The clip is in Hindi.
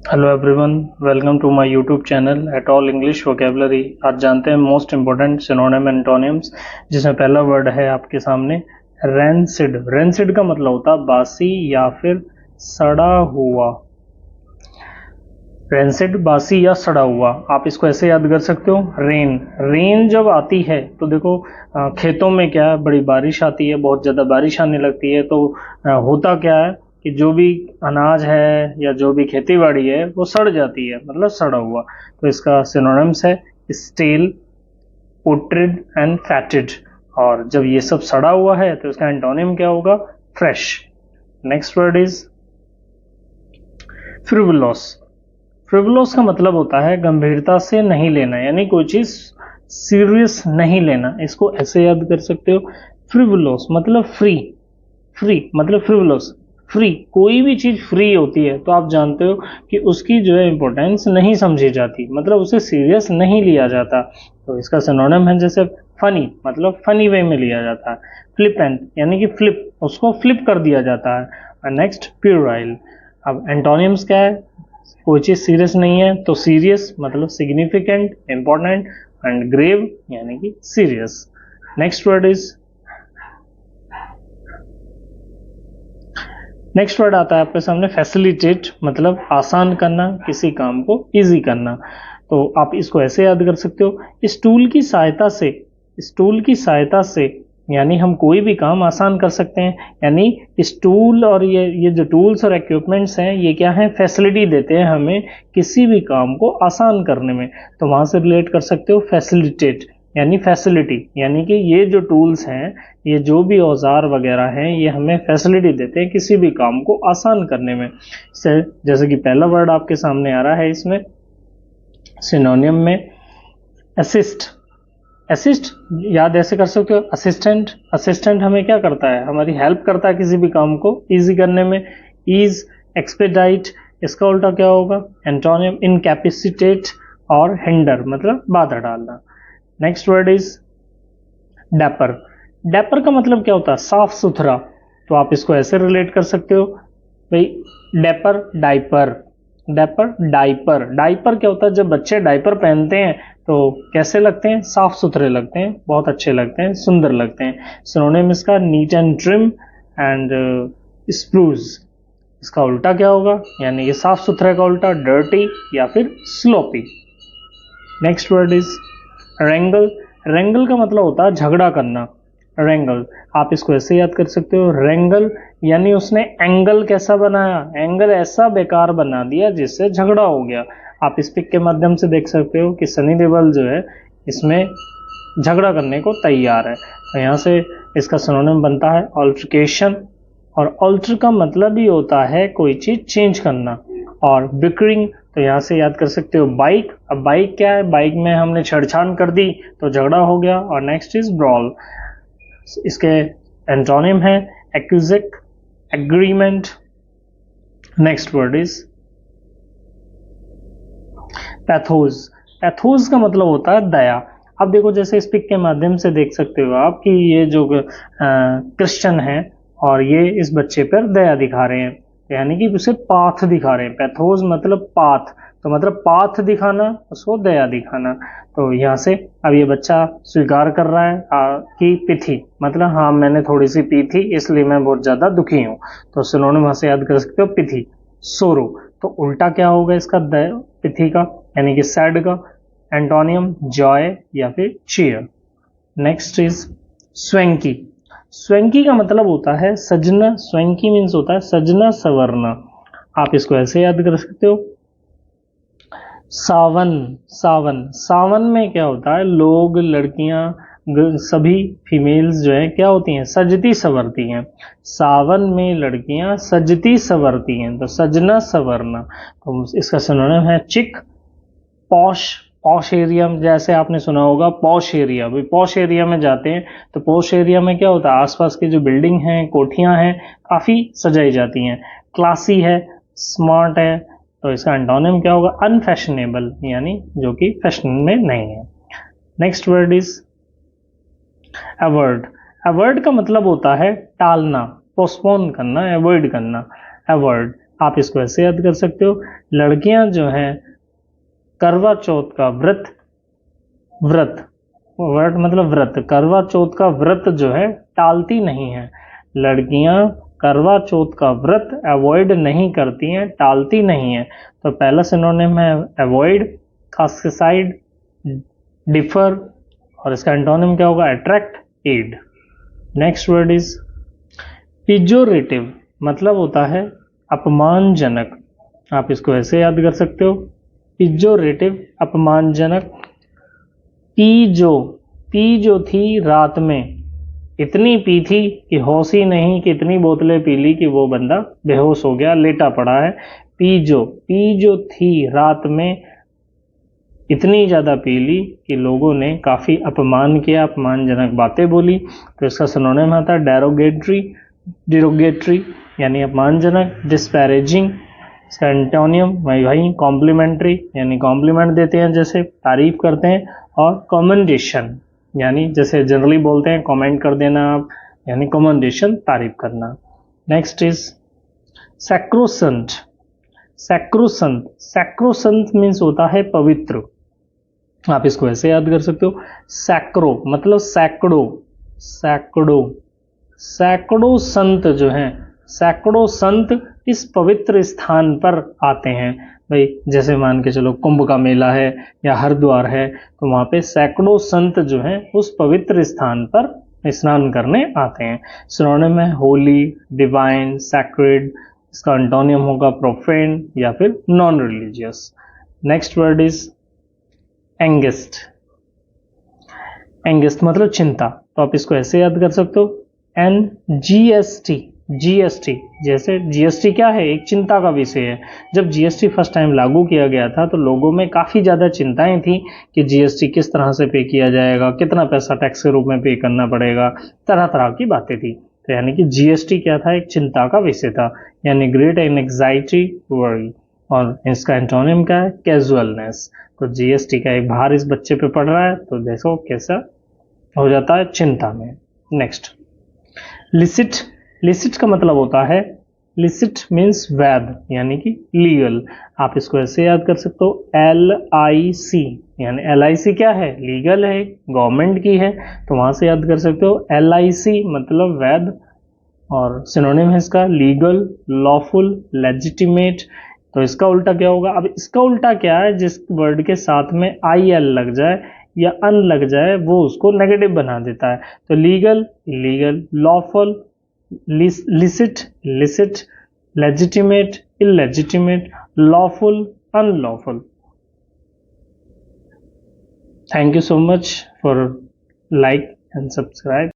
Hello everyone, welcome to my YouTube channel at all English vocabulary. आज जानते हैं मोस्ट इंपोर्टेंट सिनोनिम एंटोनिम्स, जिसमें पहला वर्ड है आपके सामने रैंसिड। रैंसिड का मतलब होता है बासी या फिर सड़ा हुआ। रैंसिड बासी या सड़ा हुआ। आप इसको ऐसे याद कर सकते हो, रेन। रेन जब आती है तो देखो खेतों में क्या है, बड़ी बारिश आती है, बहुत ज़्यादा बारिश आने लगती है तो होता क्या है कि जो भी अनाज है या जो भी खेती बाड़ी है वो सड़ जाती है, मतलब सड़ा हुआ। तो इसका सिनोनिम्स है स्टेल, पुट्रिड एंड फैटेड। और जब ये सब सड़ा हुआ है तो इसका एंटोनिम क्या होगा? Fresh. Next word is frivolous. Frivolous का मतलब होता है गंभीरता से नहीं लेना, यानी कोई चीज सीरियस नहीं लेना। इसको ऐसे याद कर सकते हो, फ्रिवोलस मतलब फ्री। फ्री मतलब फ्रिवोलस, फ्री। कोई भी चीज फ्री होती है तो आप जानते हो कि उसकी जो है इंपॉर्टेंस नहीं समझी जाती, मतलब उसे सीरियस नहीं लिया जाता। तो इसका सिनोनिम है जैसे फनी, मतलब फनी वे में लिया जाता है। फ्लिपेंट यानी कि फ्लिप, उसको फ्लिप कर दिया जाता है। Next puerile. अब एंटोनिम्स क्या है? कोई चीज सीरियस नहीं है तो सीरियस मतलब सिग्निफिकेंट, इंपॉर्टेंट, एंड ग्रेव यानी कि serious. Next word is next word आता है आपके सामने फैसिलिटेट, मतलब आसान करना, किसी काम को इजी करना। तो आप इसको ऐसे याद कर सकते हो, इस टूल की सहायता से, इस टूल की सहायता से यानी हम कोई भी काम आसान कर सकते हैं। यानी इस टूल और ये जो टूल्स और इक्विपमेंट्स हैं ये क्या है? फैसिलिटी देते हैं हमें किसी भी काम को आसान करने में। तो वहां से रिलेट कर सकते हो फैसिलिटेट यानी फैसिलिटी, यानी कि ये जो टूल्स हैं, ये जो भी औजार वगैरह हैं, ये हमें फैसिलिटी देते हैं किसी भी काम को आसान करने में। से जैसे कि पहला वर्ड आपके सामने आ रहा है इसमें सिनोनियम में असिस्ट। असिस्ट याद ऐसे कर सकते हो, असिस्टेंट। असिस्टेंट हमें क्या करता है? हमारी हेल्प करता है किसी भी काम को इजी करने में। ईज, एक्सपेडाइट, इसका उल्टा क्या होगा? एंटोनिम इनकैपेसिटेट और हिंडर, मतलब बाधा डालना। Next word is dapper. Dapper का मतलब क्या होता है? साफ सुथरा। तो आप इसको ऐसे रिलेट कर सकते हो भाई, dapper diaper. Dapper diaper. Diaper क्या होता है? जब बच्चे डाइपर पहनते हैं तो कैसे लगते हैं? साफ सुथरे लगते हैं, बहुत अच्छे लगते हैं, सुंदर लगते हैं। सिनोनिम इसका नीट एंड ट्रिम एंड स्प्रूज। इसका उल्टा क्या होगा? यानी ये साफ सुथरे का उल्टा डर्टी या फिर स्लोपी। Next word is रेंगल। रेंगल का मतलब होता है झगड़ा करना। रेंगल, आप इसको ऐसे याद कर सकते हो, रेंगल यानी उसने एंगल कैसा बनाया? एंगल ऐसा बेकार बना दिया जिससे झगड़ा हो गया। आप इस पिक के माध्यम से देख सकते हो कि सनी देओल जो है इसमें झगड़ा करने को तैयार है। तो यहाँ से इसका सिनोनिम बनता है ऑल्टरकेशन। और ऑल्टर का मतलब ही होता है कोई चीज चेंज करना। और बिकरिंग, तो यहाँ से याद कर सकते हो बाइक। अब बाइक क्या है? बाइक में हमने छेड़छाड़ कर दी तो झगड़ा हो गया। और नेक्स्ट इज ब्रॉल। इसके एंटोनिम है एक्यूजिक, agreement. Next word is pathos. Pathos का मतलब होता है दया। अब देखो, जैसे इस पिक के माध्यम से देख सकते हो आप कि ये जो क्रिश्चियन है और ये इस बच्चे पर दया दिखा रहे हैं, यानी कि उसे पाथ दिखा रहे हैं। पैथोज मतलब पाथ, तो मतलब पाथ दिखाना, उसको दया दिखाना। तो यहाँ से अब ये बच्चा स्वीकार कर रहा है कि पिथी, मतलब हाँ मैंने थोड़ी सी पी थी इसलिए मैं बहुत ज्यादा दुखी हूँ। तो सिनोनिम वहां से याद कर सकते हो पिथी, सोरो। तो उल्टा क्या होगा इसका? पिथी का यानी कि सैड का एंटोनियम जॉय या फिर cheer. Next is swanky. Swanky का मतलब होता है सजना। स्वेंकी मीन्स होता है सजना सवरना। आप इसको ऐसे याद कर सकते हो, सावन। सावन, सावन में क्या होता है? लोग, लड़कियां, सभी फीमेल्स जो है क्या होती हैं? सजती सवरती हैं। सावन में लड़कियां सजती सवरती हैं, तो सजना सवरना। तो इसका सिनोनिम है चिक, पॉश। पॉश एरिया में, जैसे आपने सुना होगा पॉश एरिया, भाई पॉश एरिया में जाते हैं तो पॉश एरिया में क्या होता है? आसपास की जो बिल्डिंग हैं, कोठियां हैं, काफी सजाई जाती हैं। क्लासी है, स्मार्ट है। तो इसका एंटोनिम क्या होगा? अनफैशनेबल, यानी जो कि फैशन में नहीं है। Next word is avoid. Avoid का मतलब होता है टालना, पोस्टपोन करना, अवॉइड करना। अवॉइड आप इसको ऐसे याद कर सकते हो, लड़कियां जो हैं करवा चौथ का व्रत मतलब व्रत, करवा चौथ का व्रत जो है टालती नहीं है। लड़कियां करवा चौथ का व्रत अवॉइड नहीं करती हैं, टालती नहीं है। तो पहला सिनोनिम है अवॉइड, खास के साइड, डिफर, और इसका एंटोनिम क्या होगा? Attract, aid. Next word is pejorative, मतलब होता है अपमानजनक। आप इसको ऐसे याद कर सकते हो, पिजोरेटिव, अपमानजनक। पी जो थी रात में, इतनी पी थी कि होश ही नहीं, कि इतनी बोतलें पी ली कि वो बंदा बेहोश हो गया, लेटा पड़ा है। पी जो थी रात में, इतनी ज़्यादा पी ली कि लोगों ने काफ़ी अपमान किया, अपमानजनक बातें बोली। तो इसका सिनोनिम आता है डिरोगेटरी यानी अपमानजनक, डिस्पैरेजिंग। इसका एंटोनियम वही कॉम्प्लीमेंट्री यानी कॉम्प्लीमेंट देते हैं, जैसे तारीफ करते हैं, और कमेंडेशन यानी जैसे जनरली बोलते हैं कमेंट कर देना आप, यानी कमेंडेशन, तारीफ करना। Next is sacrosanct. Sacrosanct means होता है पवित्र। आप इसको ऐसे याद कर सकते हो, सैक्रो मतलब सैकड़ों संत जो हैं, सैकड़ों संत इस पवित्र स्थान पर आते हैं। भाई जैसे मान के चलो कुंभ का मेला है या हरिद्वार है, तो वहां पे सैकड़ों संत जो हैं उस पवित्र स्थान पर स्नान करने आते हैं। सिनोनिम है होली, डिवाइन, सैक्रेड। इसका एंटोनियम होगा प्रोफेन या फिर non religious. Next word is angst मतलब चिंता। तो आप इसको ऐसे याद कर सकते हो, जीएसटी। जैसे जीएसटी क्या है? एक चिंता का विषय है। जब जीएसटी फर्स्ट टाइम लागू किया गया था तो लोगों में काफ़ी ज़्यादा चिंताएं थी कि जीएसटी किस तरह से पे किया जाएगा, कितना पैसा टैक्स के रूप में पे करना पड़ेगा, तरह तरह की बातें थी। तो यानी कि जीएसटी क्या था? एक चिंता का विषय था, यानी ग्रेट एंग्जाइटी, वरी। और इसका एंटोनिम क्या है? कैजुअलनेस। तो जीएसटी का एक भार इस बच्चे पे पड़ रहा है, तो देखो कैसा हो जाता है, चिंता में। नेक्स्ट लिसिट का मतलब होता है, लिसिट मीन्स वैध यानी कि लीगल। आप इसको ऐसे याद कर सकते हो, LIC यानी LIC क्या है? लीगल है, गवर्नमेंट की है, तो वहां से याद कर सकते हो LIC मतलब वैध। और सिनोनिम है इसका लीगल, लॉफुल, लेजिटिमेट। तो इसका उल्टा क्या होगा? अब इसका उल्टा क्या है? जिस वर्ड के साथ में IL लग जाए या अन लग जाए वो उसको नेगेटिव बना देता है। तो legal, lawful, licit, legitimate, illegitimate, lawful, unlawful. Thank you so much for like and subscribe.